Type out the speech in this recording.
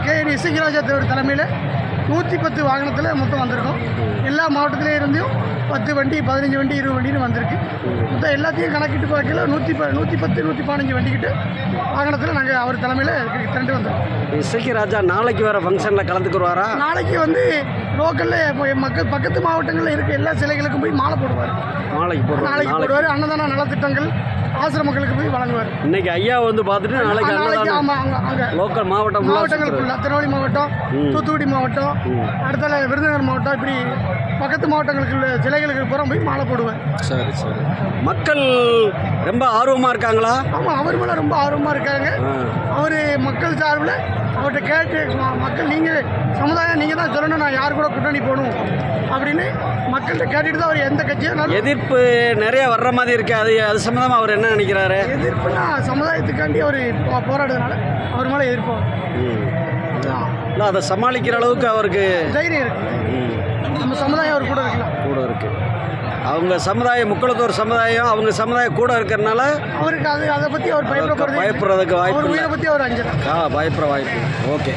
KN இசைராஜா தேவர் தலைமையில் 110 வாகனத்தில் மொத்தம் வந்திருக்கோம். எல்லா மாவட்டத்திலே இருந்தும் 10 வண்டி 15 வண்டி 20 வண்டின்னு வந்திருக்கு. மொத்தம் எல்லாத்தையும் கணக்கிட்டு பார்க்கல 110 115 வண்டிக்கிட்டு வாகனத்தில் நாங்கள் அவர் தலைமையில் திரண்டு வந்திருக்கோம். இசைராஜா நாளைக்கு வேறு ஃபங்க்ஷனில் கலந்துக்குருவாரா? நாளைக்கு லோக்கலில் மக்கள் பக்கத்து மாவட்டங்களில் இருக்க எல்லா சிலைகளுக்கும் போய் மாலை போடுவார். நாளைக்கு போடுவார். அன்னதான நலத்திட்டங்கள் ஆசிரமங்களுக்கு போய் வழங்குவார். இன்னைக்கு ஐயா பார்த்துட்டு நாளைக்கு அங்கே லோக்கல் மாவட்டங்கள் ஃபுல்லாக திருநெல்வேலி மாவட்டம், தூத்துக்குடி மாவட்டம், அடுத்த விருதுநகர் மாவட்டம், இப்படி பக்கத்து மாவட்டங்களுக்கு உள்ள சிலைகளுக்கு பூரா போய் மாலை போடுவார். சரி சரி. மக்கள் ரொம்ப ஆர்வமாக இருக்காங்களா? ஆமாம், அவர் மேலே ரொம்ப ஆர்வமாக இருக்காங்க. அவர் மக்கள் சார்பில் அவர்கிட்ட கேட்டு மக்கள் சமுதாயம் நீங்கள் தான் சொல்லணும், நான் யார் கூட கூட்டணி போகணும் அப்படின்னு மக்கள்கிட்ட கேட்டுட்டு தான் அவர் எந்த கட்சியும். எதிர்ப்பு நிறைய வர்ற மாதிரி இருக்கு. அது சம்மந்தமாக அவர் என்ன நினைக்கிறாரு? எதிர்ப்புனா சமுதாயத்துக்காண்டி அவர் போராடுறதுனால அவர் மேலே எதிர்ப்பு இல்லை, அதை சமாளிக்கிற அளவுக்கு அவருக்கு தைரியம் இருக்கு. நம்ம சமுதாயம் அவர் கூட இருக்கு. அவங்க சமுதாயம் முக்குளத்தூர் சமுதாயம் அவங்க சமுதாயம் கூட இருக்கிறதுனால அவருக்கு அதை பற்றி அவர் பயப்படுறதுக்கு வாய்ப்பு உயிரை பற்றி அவர் அஞ்சல் பயப்படுற வாய்ப்பு. ஓகே.